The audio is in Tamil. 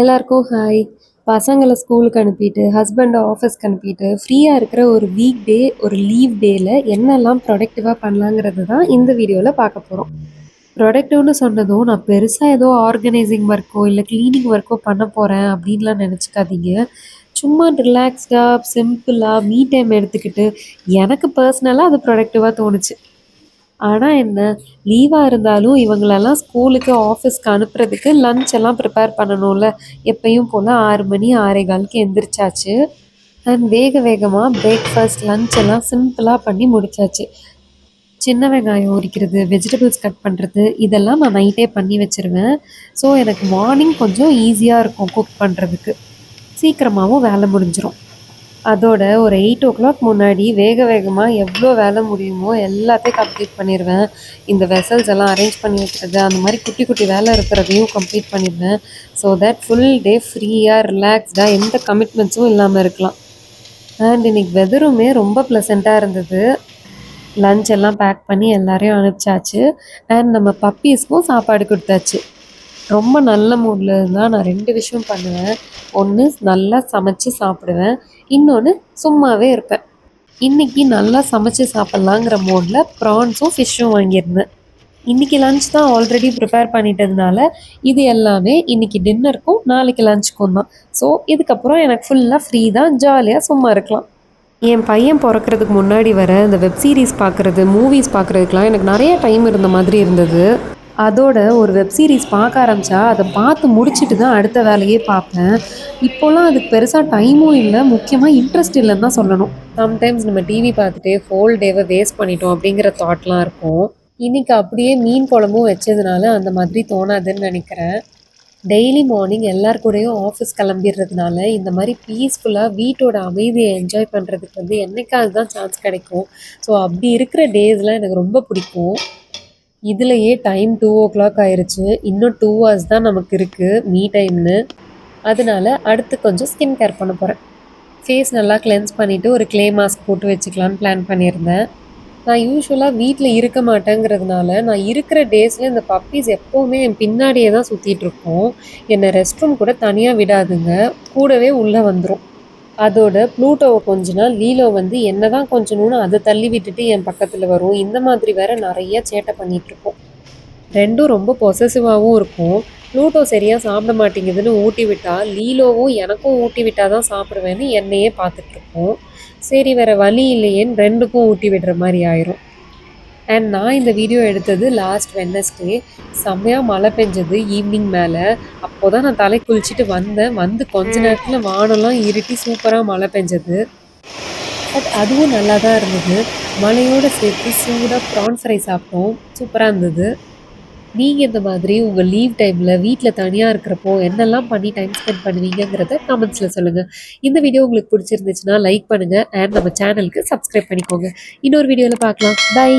எல்லாருக்கும் ஹாய். பசங்கள ஸ்கூலுக்கு அனுப்பிட்டு, ஹஸ்பண்ட ஆஃபீஸ்க்கு அனுப்பிட்டு, ஃப்ரீயா இருக்கிற ஒரு வீக் டே, ஒரு லீவ் டேல என்னெல்லாம் ப்ரொடக்டிவா பண்ணலாங்கிறது தான் இந்த வீடியோல பார்க்க போறோம். ப்ரொடக்டிவ்னு சொன்னதும், நான் பெருசா ஏதோ ஆர்கனைசிங் ஒர்க்கோ, இல்ல கிளீனிங் ஒர்க்கோ பண்ண போறேன் அப்படின்லாம் நெனச்சுக்காதீங்க. சும்மா ரிலாக்ஸ்டா, சிம்பிளா, மீ டைம் எடுத்துக்கிட்டு, எனக்கு பர்சனலா அது ப்ரொடக்டிவா தோணுச்சு. ஆனா என்ன, லீவா இருந்தாலும் இவங்களெல்லாம் ஸ்கூலுக்கு, ஆஃபீஸ்க்கு அனுப்புறதுக்கு லஞ்ச் எல்லாம் ப்ரிப்பேர் பண்ணணும்ல. எப்பயும் போல 6 மணி 6:15க்கு எந்திரிச்சாச்சு. அண்ட் வேக வேகமா பிரேக்ஃபாஸ்ட், லஞ்ச் எல்லாம் சிம்பிளா பண்ணி முடிச்சாச்சு. சின்ன வெங்காயம் உரிக்கிறது, வெஜிடபிள்ஸ் கட் பண்ணுறது இதெல்லாம் நான் நைட்டே பண்ணி வச்சுருவேன். ஸோ எனக்கு மார்னிங் கொஞ்சம் ஈஸியாக இருக்கும் குக் பண்ணுறதுக்கு. சீக்கிரமாகவும் வேலை முடிஞ்சிடும். அதோட ஒரு 8:00 முன்னாடி வேக வேகமாக எவ்வளோ வேலை முடியுமோ எல்லாத்தையும் கம்ப்ளீட் பண்ணிடுவேன். இந்த வெசல்ஸ் எல்லாம் அரேஞ்ச் பண்ணி வைக்கிறது, அந்த மாதிரி குட்டி குட்டி வேலை இருக்கிறதையும் கம்ப்ளீட் பண்ணிடுவேன். ஸோ தட் ஃபுல் டே ஃப்ரீயாக ரிலாக்ஸ்டாக எந்த கமிட்மெண்ட்ஸும் இல்லாமல் இருக்கலாம். அண்ட் இன்னைக்கு வெதருமே ரொம்ப ப்ளசண்ட்டாக இருந்தது. லஞ்ச் எல்லாம் பேக் பண்ணி எல்லாரையும் அனுப்பிச்சாச்சு. அண்ட் நம்ம பப்பீஸ்க்கும் சாப்பாடு கொடுத்தாச்சு. ரொம்ப நல்ல மூடில் இருந்தால் நான் 2 விஷயம் பண்ணுவேன். ஒன்று நல்லா சமைச்சு சாப்பிடுவேன், இன்னொன்று சும்மாவே இருப்பேன். இன்றைக்கி நல்லா சமைச்சு சாப்பிட்லாங்கிற மூடில் ப்ரான்ஸும் ஃபிஷ்ஷும் வாங்கியிருந்தேன். இன்றைக்கி லஞ்ச் தான் ஆல்ரெடி ப்ரிப்பேர் பண்ணிட்டதுனால இது எல்லாமே இன்றைக்கி டின்னருக்கும் நாளைக்கு லஞ்சுக்கும் தான். ஸோ இதுக்கப்புறம் எனக்கு ஃபுல்லாக ஃப்ரீ தான், ஜாலியாக சும்மா இருக்கலாம். என் பையன் பிறக்கிறதுக்கு முன்னாடி வர இந்த வெப் சீரிஸ் பார்க்குறது, மூவிஸ் பார்க்குறதுக்கெலாம் எனக்கு நிறைய டைம் இருந்த மாதிரி இருந்தது. அதோட ஒரு வெப் சீரிஸ் பார்க்க ஆரம்பித்தா அதை பார்த்து முடிச்சுட்டு தான் அடுத்த வேலையே பார்ப்பேன். இப்போலாம் அதுக்கு பெருசாக டைமும் இல்லை, முக்கியமாக இன்ட்ரெஸ்ட் இல்லைன்னு தான் சொல்லணும். சம்டைம்ஸ் நம்ம டிவி பார்த்துட்டே ஹோல் டேவை வேஸ்ட் பண்ணிட்டோம் அப்படிங்கிற தாட்லாம் இருக்கும். இன்றைக்கி அப்படியே மீன் குழம்பும் வச்சதுனால அந்த மாதிரி தோணாதுன்னு நினைக்கிறேன். டெய்லி மார்னிங் எல்லார் கூடயும் ஆஃபீஸ் கிளம்பிடுறதுனால இந்த மாதிரி பீஸ்ஃபுல்லாக வீட்டோட அமைதியை என்ஜாய் பண்ணுறதுக்கு வந்து என்னைக்காவது தான் சான்ஸ் கிடைக்கும். ஸோ அப்படி இருக்கிற டேஸ்லாம் எனக்கு ரொம்ப பிடிக்கும். இதுலையே டைம் 2:00 ஆயிடுச்சு. இன்னும் 2 hours தான் நமக்கு இருக்குது மீ டைம்னு. அதனால அடுத்து கொஞ்சம் ஸ்கின் கேர் பண்ண போகிறேன். ஃபேஸ் நல்லா கிளென்ஸ் பண்ணிவிட்டு ஒரு க்ளே மாஸ்க் போட்டு வச்சுக்கலான்னு பிளான் பண்ணியிருந்தேன். நான் யூஸ்வலாக வீட்டில் இருக்க மாட்டேங்கிறதுனால நான் இருக்கிற டேஸில் இந்த பப்பீஸ் எப்போவுமே என் பின்னாடியே தான் சுற்றிட்டுருக்கோம். என்னை ரெஸ்ட் ரூம் கூட தனியாக விடாதுங்க, கூடவே உள்ளே வந்துடும். அதோட ப்ளூட்டோவை கொஞ்சினா லீலோ வந்து என்ன தான் கொஞ்சணும்னு அதை தள்ளி விட்டுட்டு என் பக்கத்தில் வரும். இந்த மாதிரி வேறு நிறைய சேட்டை பண்ணிகிட்ருக்கோம். ரெண்டும் ரொம்ப பொசசிவாகவும் இருக்கும். ப்ளூட்டோ சரியாக சாப்பிட மாட்டேங்குதுன்னு ஊட்டி விட்டால் லீலோவும் எனக்கும் ஊட்டி விட்டால் தான் சாப்பிடுவேன்னு என்னையே பார்த்துட்ருக்கோம். சரி வேறு வழி இல்லையேன்னு ரெண்டுக்கும் ஊட்டி விடுற மாதிரி ஆயிரும். அண்ட் நான் இந்த வீடியோ எடுத்தது லாஸ்ட் வெட்னஸ்டே. செம்மையாக மழை பெஞ்சது ஈவினிங் மேலே. அப்போ தான் நான் தலை குளிச்சுட்டு வந்தேன். வந்து கொஞ்ச நேரத்தில் வானம்லாம் இருட்டி சூப்பராக மழை பெஞ்சது. பட் அதுவும் நல்லா தான் இருந்தது. மழையோடு சேர்த்து சூடாக ப்ரான் ஃப்ரை சாப்பிட்டோம், சூப்பராக இருந்தது. நீங்கள் இந்த மாதிரி உங்கள் லீவ் டைமில் வீட்டில் தனியாக இருக்கிறப்போ என்னெல்லாம் பண்ணி டைம் ஸ்பெண்ட் பண்ணுவீங்கிறத கமெண்ட்ஸில் சொல்லுங்கள். இந்த வீடியோ உங்களுக்கு பிடிச்சிருந்துச்சுன்னா லைக் பண்ணுங்கள் அண்ட் நம்ம சேனலுக்கு சப்ஸ்கிரைப் பண்ணிக்கோங்க. இன்னொரு வீடியோவில் பார்க்கலாம். பை.